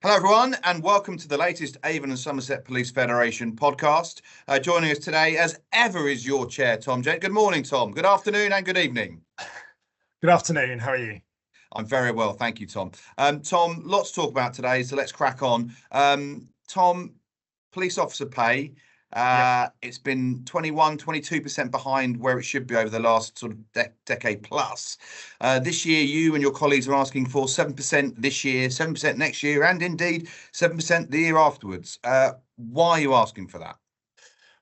Hello, everyone, and welcome to the latest Avon and Somerset Police Federation podcast. Joining us today, as ever, is your chair, Tom Gent. Good morning, Tom. Good afternoon and good evening. Good afternoon. How are you? I'm very well, thank you, Tom. Tom, lots to talk about today, so let's crack on. Tom, police officer pay. It's been 22% behind where it should be over the last sort of decade plus. This year, you and your colleagues are asking for 7% this year, 7% next year, and indeed 7% the year afterwards. Why are you asking for that?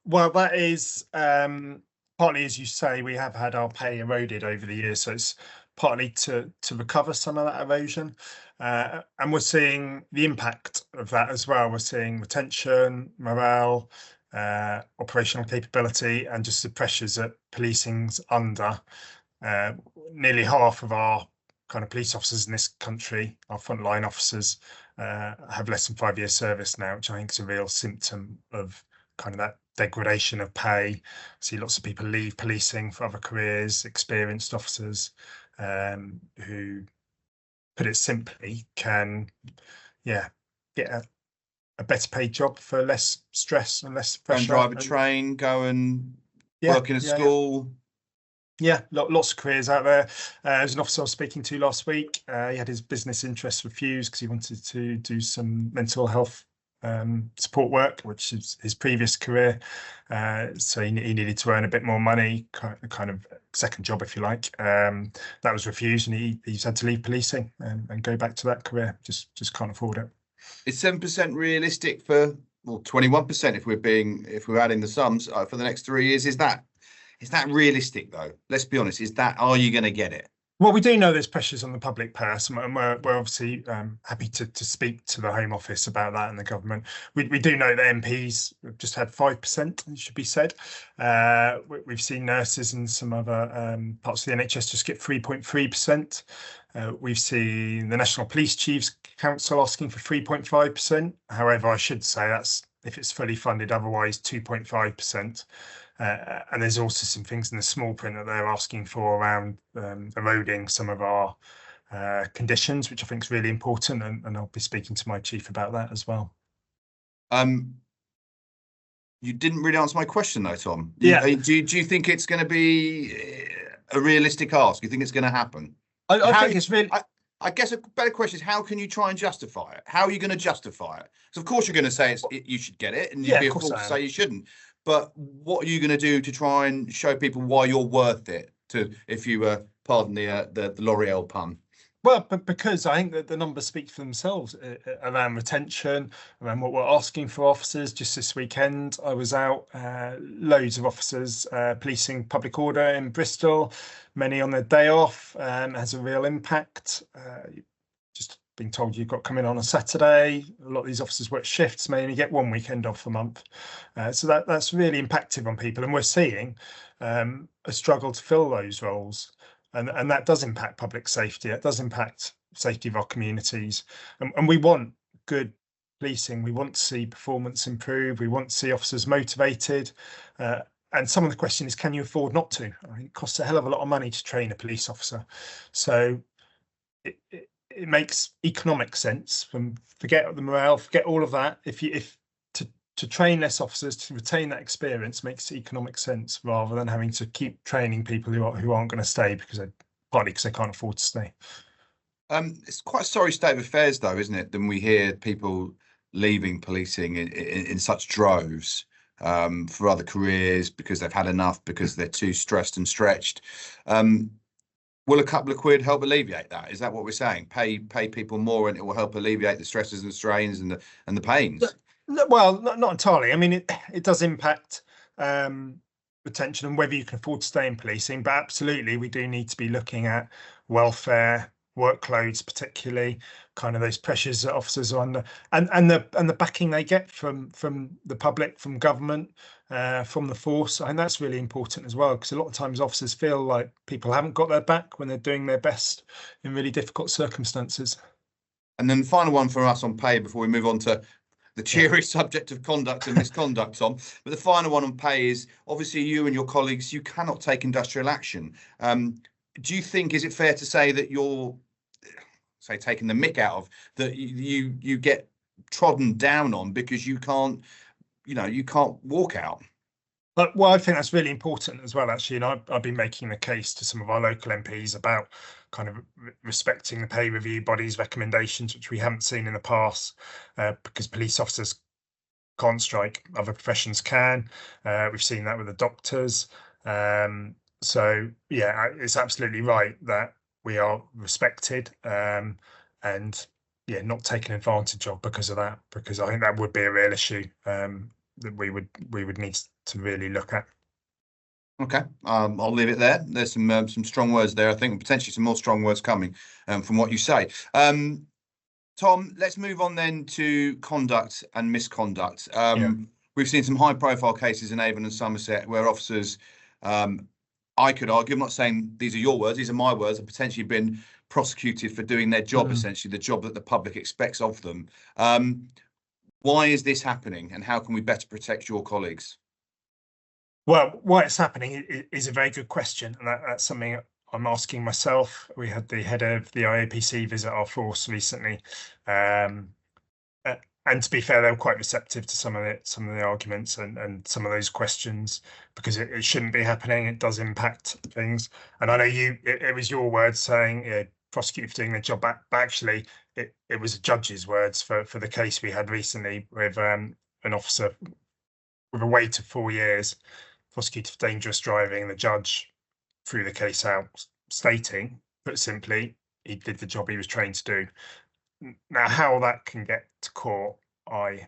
Well, that is partly, as you say, we have had our pay eroded over the years, so it's partly to recover some of that erosion. And we're seeing the impact of that as well. We're seeing retention, morale, operational capability, and just the pressures that policing's under. Nearly half of our kind of police officers in this country, our frontline officers, have less than 5 years service now, which I think is a real symptom of kind of that degradation of pay. I see lots of people leave policing for other careers, experienced officers who, put it simply, can get a better paid job for less stress and less pressure. Go and drive a train, go and work in a school. Yeah, lots of careers out there. There's an officer I was speaking to last week. He had his business interests refused because he wanted to do some mental health support work, which is his previous career. So he needed to earn a bit more money, kind of second job, if you like. That was refused, and he's had to leave policing and go back to that career. Just can't afford it. Is 7% realistic for, well, 21% if we're adding the sums for the next 3 years? Is that realistic though? Let's be honest. Are you going to get it? Well, we do know there's pressures on the public purse, and we're obviously happy to speak to the Home Office about that and the government. We do know that MPs have just had 5%, it should be said. We've seen nurses and some other parts of the NHS just get 3.3%. We've seen the National Police Chiefs Council asking for 3.5%. However, I should say that's if it's fully funded, otherwise 2.5%. And there's also some things in the small print that they're asking for around eroding some of our conditions, which I think is really important. And I'll be speaking to my chief about that as well. You didn't really answer my question though, Tom. Yeah. Do you think it's going to be a realistic ask? You think it's going to happen? I think it's really... I guess a better question is, how can you try and justify it? How are you going to justify it? So of course you're going to say you should get it, and you'd be a fool to say you shouldn't. But what are you going to do to try and show people why you're worth it? If you pardon the L'Oreal pun. Well, because I think that the numbers speak for themselves around retention, around what we're asking for officers. Just this weekend, I was out, loads of officers policing public order in Bristol, many on their day off, has a real impact. Just being told you've got to come in on a Saturday. A lot of these officers work shifts, may only get one weekend off a month. So that's really impactful on people. And we're seeing a struggle to fill those roles. And that does impact public safety. It does impact safety of our communities. And we want good policing. We want to see performance improve. We want to see officers motivated. And some of the question is, can you afford not to? I mean, it costs a hell of a lot of money to train a police officer. So it makes economic sense. Forget the morale, forget all of that. To train less officers, to retain that experience, makes economic sense rather than having to keep training people who aren't going to stay partly because they can't afford to stay. It's quite a sorry state of affairs, though, isn't it? Then we hear people leaving policing in such droves for other careers because they've had enough, because they're too stressed and stretched. Will a couple of quid help alleviate that? Is that what we're saying? Pay people more, and it will help alleviate the stresses and strains and the pains. Well, not entirely. I mean, it does impact retention and whether you can afford to stay in policing, but absolutely we do need to be looking at welfare, workloads, particularly kind of those pressures that officers are under, and the backing they get from the public, from government, from the force. I think that's really important as well, because a lot of times officers feel like people haven't got their back when they're doing their best in really difficult circumstances. And then the final one for us on pay before we move on to the cheery subject of conduct and misconduct, Tom. But the final one on pay is, obviously you and your colleagues, you cannot take industrial action. Do you think, is it fair to say that say taken the mick out of, that you get trodden down on because you can't walk out. But well, I think that's really important as well, actually. And I've been making the case to some of our local MPs about kind of respecting the pay review body's recommendations, which we haven't seen in the past, because police officers can't strike, other professions can. We've seen that with the doctors. So yeah, it's absolutely right that we are respected, and yeah, not taken advantage of because of that, because I think that would be a real issue that we would need to really look at. Okay, I'll leave it there. There's some strong words there, I think, and potentially some more strong words coming from what you say. Tom, let's move on then to conduct and misconduct. We've seen some high-profile cases in Avon and Somerset where officers, I could argue, I'm not saying these are your words, these are my words, have potentially been prosecuted for doing their job, essentially the job that the public expects of them. Why is this happening, and how can we better protect your colleagues? Well, why it's happening is a very good question, and that's something I'm asking myself. We had the head of the IAPC visit our force recently, and to be fair, they were quite receptive to some of the arguments and some of those questions, because it shouldn't be happening. It does impact things, and I know it was your words saying prosecuted for doing their job, but actually it was a judge's words for the case we had recently with an officer with a wait of 4 years, prosecuted for dangerous driving. The judge threw the case out, stating, put simply, he did the job he was trained to do. Now, how that can get to court, I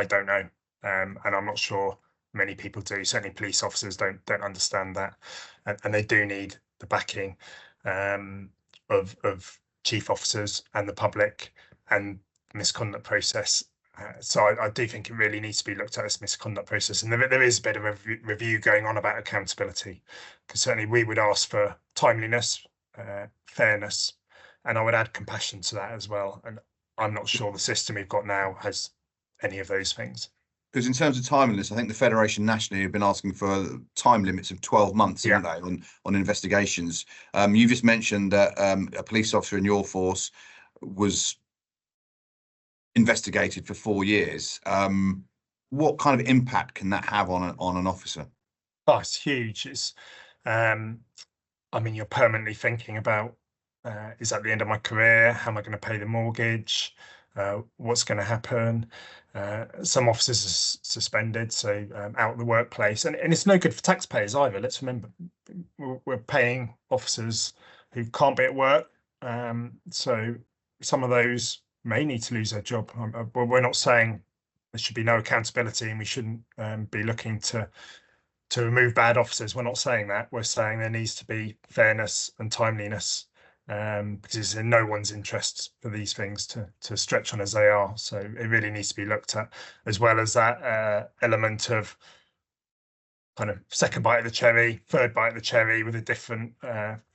don't know, and I'm not sure many people do. Certainly, police officers don't understand that, and they do need the backing of chief officers and the public and the misconduct process. So I do think it really needs to be looked at as misconduct process, and there is a bit of a review going on about accountability, because certainly we would ask for timeliness, fairness, and I would add compassion to that as well. And I'm not sure the system we've got now has any of those things. Because in terms of timeliness, I think the Federation nationally have been asking for time limits of 12 months, haven't they, on investigations. You just mentioned that a police officer in your force was investigated for 4 years. What kind of impact can that have on an officer? Oh, it's huge. It's I mean, you're permanently thinking about, is that the end of my career? How am I going to pay the mortgage? What's going to happen? Some officers are suspended, so out of the workplace, and it's no good for taxpayers either. Let's remember, we're paying officers who can't be at work, so some of those may need to lose their job. We're not saying there should be no accountability and we shouldn't be looking to remove bad officers. We're not saying that. We're saying there needs to be fairness and timeliness, because it's in no one's interest for these things to stretch on as they are. So it really needs to be looked at, as well as that element of kind of second bite of the cherry, third bite of the cherry, with the different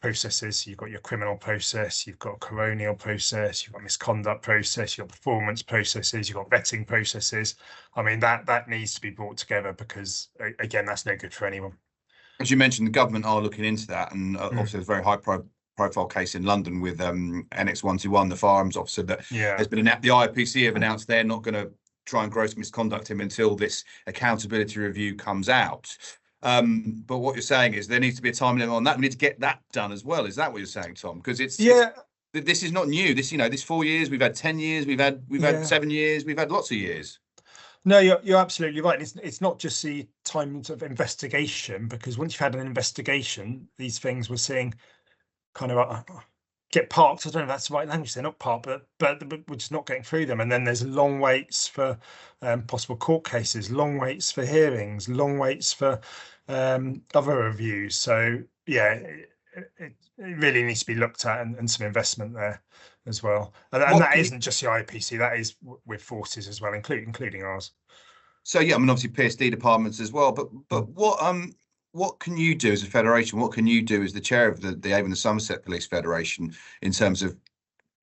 processes. You've got your criminal process, you've got coronial process, you've got misconduct process, you've got performance processes, you've got vetting processes. I mean, that needs to be brought together, because again, that's no good for anyone. As you mentioned, the government are looking into that, and obviously there's a very high profile case in London with NX 121, the firearms officer that has been the IPC have announced they're not going to try and gross misconduct him until this accountability review comes out. But what you're saying is there needs to be a time limit on that. We need to get that done as well. Is that what you're saying, Tom? Because this is not new. This 4 years, we've had 10 years, we've had 7 years, we've had lots of years. No, you're absolutely right. It's not just the times of investigation, because once you've had an investigation, these things we're seeing kind of get parked. I don't know if that's the right language. They're not parked, but we're just not getting through them. And then there's long waits for possible court cases, long waits for hearings, long waits for other reviews. So yeah, it really needs to be looked at, and some investment there as well. And that isn't just the IPC, that is with forces as well, including ours. So yeah, I mean, obviously PSD departments as well, but what can you do as a federation? What can you do as the chair of the Avon and Somerset Police Federation in terms of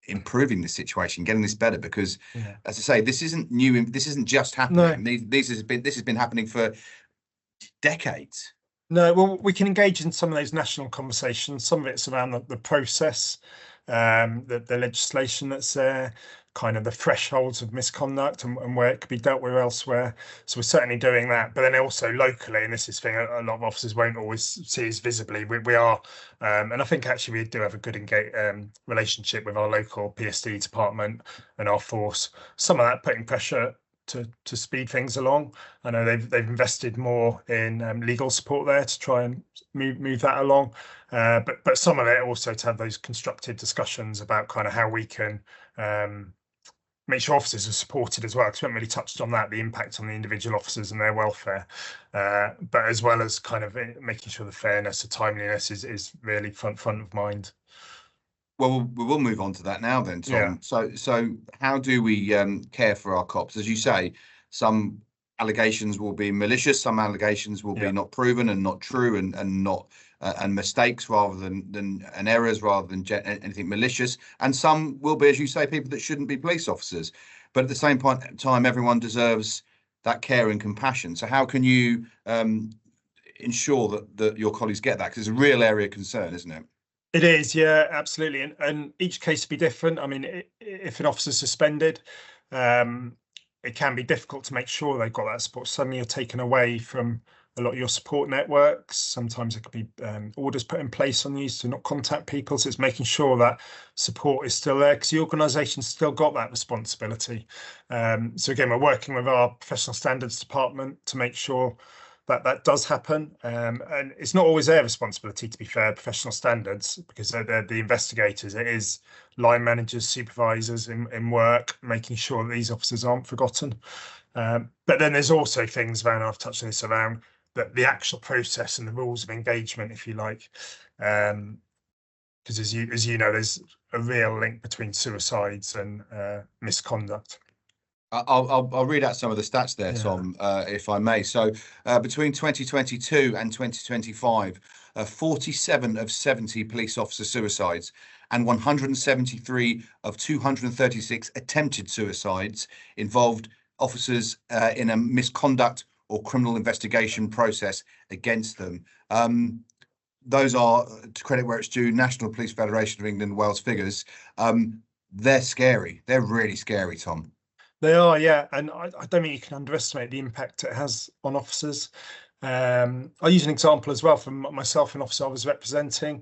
improving the situation, getting this better? Because, as I say, this isn't new. This isn't just happening. No. This has been happening for decades. No, well, we can engage in some of those national conversations. Some of it's around the process, the legislation that's there, kind of the thresholds of misconduct and where it could be dealt with elsewhere. So we're certainly doing that. But then also locally, and this is the thing a lot of officers won't always see as visibly, we are, and I think actually we do have a good relationship with our local PSD department and our force. Some of that putting pressure to speed things along. I know they've invested more in legal support there to try and move that along, but some of it also to have those constructive discussions about kind of how we can make sure officers are supported as well, because we haven't really touched on that, the impact on the individual officers and their welfare, but as well as kind of making sure the fairness, the timeliness is really front of mind. Well, we will move on to that now then, Tom. Yeah. So how do we care for our cops? As you say, some allegations will be malicious, some allegations will be not proven and not true and not and mistakes rather than and errors rather than anything malicious. And some will be, as you say, people that shouldn't be police officers. But at the same time, everyone deserves that care and compassion. So how can you ensure that your colleagues get that? Because it's a real area of concern, isn't it? It is, yeah, absolutely. And each case will be different. I mean, if an officer's suspended, it can be difficult to make sure they've got that support. Suddenly you're taken away from a lot of your support networks. Sometimes it could be orders put in place on you to not contact people. So it's making sure that support is still there, because the organisation's still got that responsibility. So again, we're working with our professional standards department to make sure that does happen, and it's not always their responsibility, to be fair, professional standards, because they're the investigators. It is line managers, supervisors in work, making sure that these officers aren't forgotten. But then there's also things around, I've touched on this, around the actual process and the rules of engagement, if you like, because as you know, there's a real link between suicides and misconduct. I'll read out some of the stats there, Tom, if I may. So between 2022 and 2025, 47 of 70 police officer suicides and 173 of 236 attempted suicides involved officers in a misconduct or criminal investigation process against them. Those are, to credit where it's due, National Police Federation of England, Wales figures. They're scary. They're really scary, Tom. They are, yeah, and I don't think you can underestimate the impact it has on officers. I'll use an example as well from myself, an officer I was representing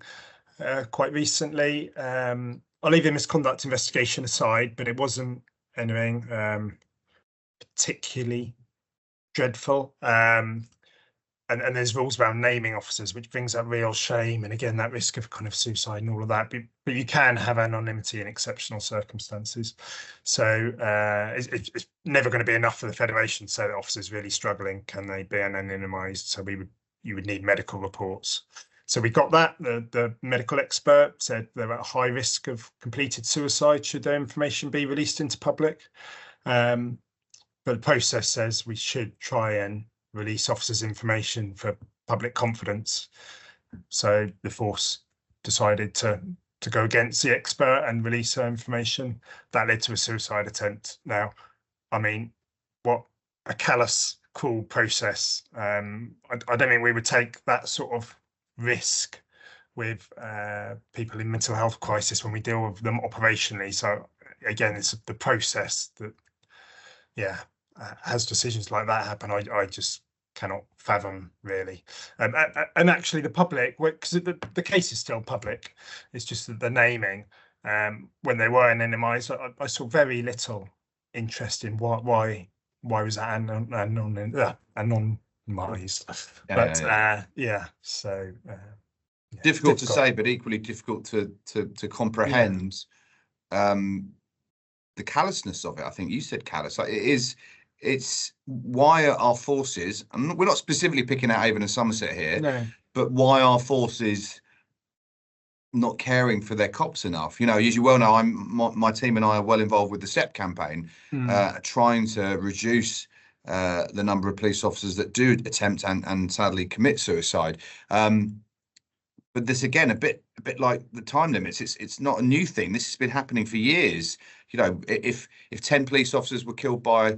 quite recently. I'll leave the misconduct investigation aside, but it wasn't anything particularly dreadful. And there's rules around naming officers, which brings up real shame, and again that risk of kind of suicide and all of that. But you can have anonymity in exceptional circumstances. So it's never going to be enough for the Federation to say that officers really struggling, can they be anonymised? So you would need medical reports. So we got that. The medical expert said they're at high risk of completed suicide should their information be released into public. But the process says we should try and release officers' information for public confidence. So the force decided to go against the expert and release her information. That led to a suicide attempt. Now, I mean, what a callous, cruel process. I don't think we would take that sort of risk with people in mental health crisis when we deal with them operationally. So again, it's the process that, as decisions like that happen, I just cannot fathom, really. And actually the public, because the case is still public, it's just that the naming, when they were anonymised, I saw very little interest in why was that anonymised. So difficult to say, but equally difficult to comprehend the callousness of it. I think you said callous. Like, it's why are our forces, and we're not specifically picking out Avon and Somerset here, but why are forces not caring for their cops enough? You know, as you well know, my team and I are well involved with the SEP campaign, trying to reduce the number of police officers that do attempt and sadly commit suicide. But this again, a bit like the time limits. It's not a new thing. This has been happening for years. You know, if 10 police officers were killed by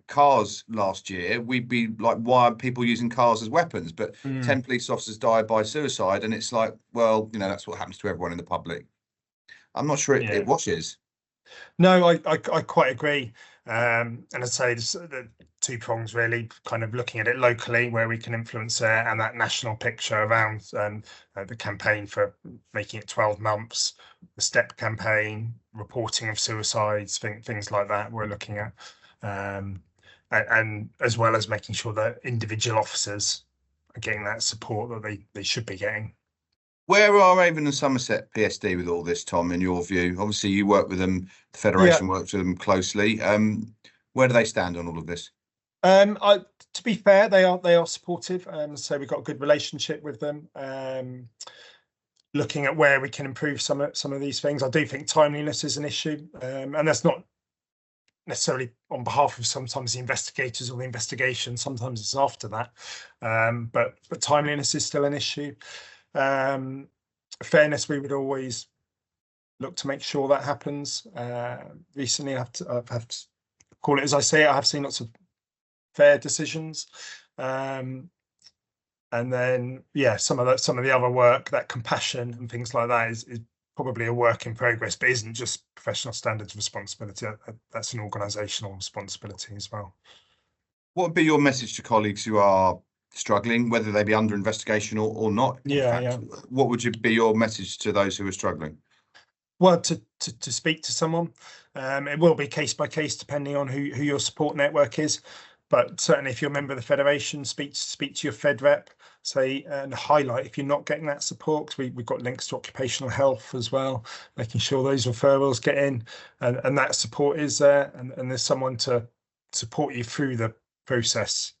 cars last year, we'd be like, why are people using cars as weapons? But 10 police officers died by suicide, and it's like, well, you know, that's what happens to everyone in the public. I'm not sure it washes. No, I quite agree. And I'd say the two prongs really, kind of looking at it locally where we can influence it, and that national picture around the campaign for making it 12 months, the STEP campaign, reporting of suicides, things like that we're looking at. And as well as making sure that individual officers are getting that support that they should be getting. Where are Avon and Somerset PSD with all this, Tom, in your view? Obviously, you work with them, the Federation works with them closely. Where do they stand on all of this? To be fair, they are supportive. So we've got a good relationship with them. Looking at where we can improve some of these things. I do think timeliness is an issue, and that's not necessarily on behalf of sometimes the investigators or the investigation. Sometimes it's after that, but timeliness is still an issue. Fairness, we would always look to make sure that happens. Recently, I've have to call it as I say it, I have seen lots of fair decisions. And then, yeah, some of the other work, that compassion and things like that is probably a work in progress, but isn't just professional standards responsibility. That's an organisational responsibility as well. What would be your message to colleagues who are struggling, whether they be under investigation or not? What would be your message to those who are struggling? Well, to speak to someone. It will be case by case depending on who your support network is, but certainly if you're a member of the Federation, speak to your Fed rep, say, and highlight if you're not getting that support, because we've got links to occupational health as well, making sure those referrals get in, and that support is there, and there's someone to support you through the process,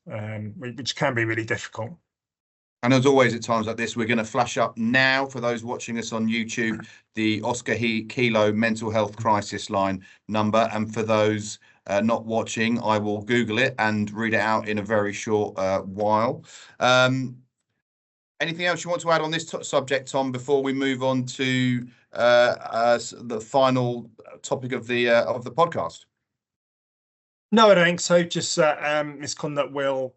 which can be really difficult. And as always, at times like this, we're going to flash up now for those watching us on YouTube, the Oscar Kilo mental health crisis line number. And for those not watching, I will Google it and read it out in a very short while. Anything else you want to add on this subject, Tom, before we move on to the final topic of the podcast? No, I don't think so. Just misconduct will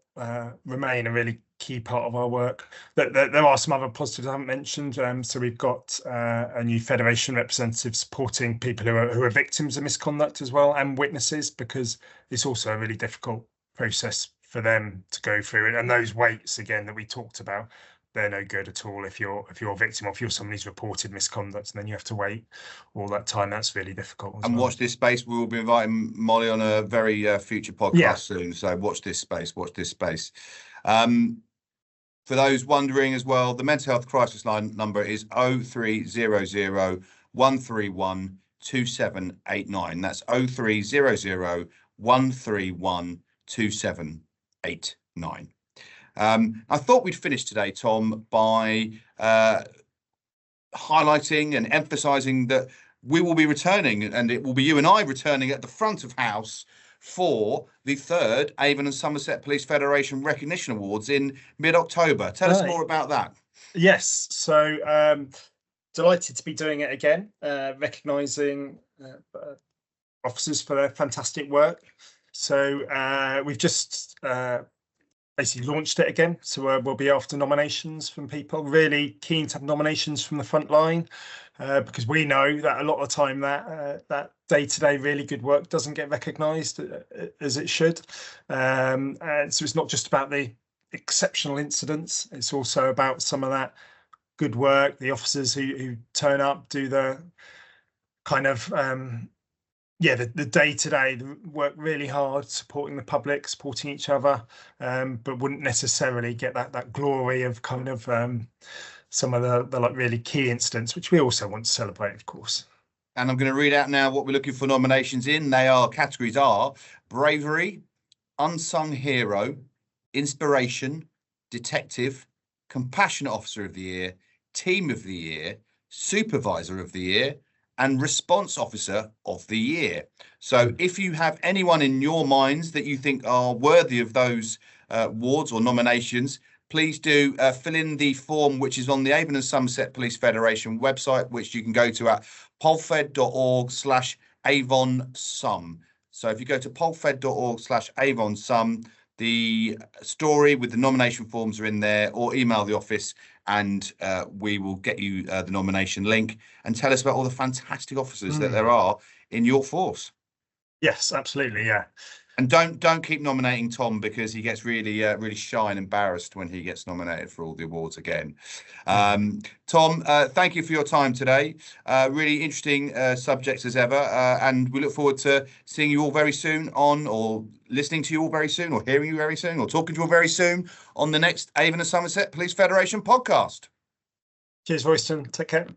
remain a really key part of our work. There are some other positives I haven't mentioned. So we've got a new Federation representative supporting people who are victims of misconduct as well, and witnesses, because it's also a really difficult process for them to go through. And those waits again that we talked about, they're no good at all if you're a victim or if you're somebody who's reported misconduct and then you have to wait all that time. That's really difficult. And watch this space. We will be inviting Molly on a very future podcast soon. So watch this space. Watch this space. For those wondering as well, the mental health crisis line number is 0300 131 2789. That's 0300 131 2789. I thought we'd finish today, Tom, by highlighting and emphasising that we will be returning, and it will be you and I returning at the front of house for the 3rd Avon and Somerset Police Federation Recognition Awards in mid-October. Tell us more about that. Yes, so delighted to be doing it again, recognising officers for their fantastic work. So we've just basically launched it again, so we'll be after nominations from people. Really keen to have nominations from the front line, because we know that a lot of the time that day-to-day really good work doesn't get recognised as it should. And so it's not just about the exceptional incidents, it's also about some of that good work, the officers who turn up, do the kind of the day-to-day, work really hard, supporting the public, supporting each other, but wouldn't necessarily get that glory of kind of some of the like really key incidents, which we also want to celebrate, of course. And I'm going to read out now what we're looking for nominations in. Categories are bravery, unsung hero, inspiration, detective, compassionate officer of the year, team of the year, supervisor of the year, and response officer of the year. So if you have anyone in your minds that you think are worthy of those awards or nominations, please do fill in the form which is on the Avon and Somerset Police Federation website, which you can go to at polfed.org/avonsum. So if you go to polfed.org/avonsum, the story with the nomination forms are in there, or email the office and we will get you the nomination link, and tell us about all the fantastic officers that there are in your force. Yes, absolutely. Yeah. And don't keep nominating Tom, because he gets really shy and embarrassed when he gets nominated for all the awards again. Tom, thank you for your time today. Really interesting subjects as ever, and we look forward to seeing you all very soon or listening to you all very soon, or hearing you very soon, or talking to you all very soon on the next Avon and Somerset Police Federation podcast. Cheers, Royston. Take care.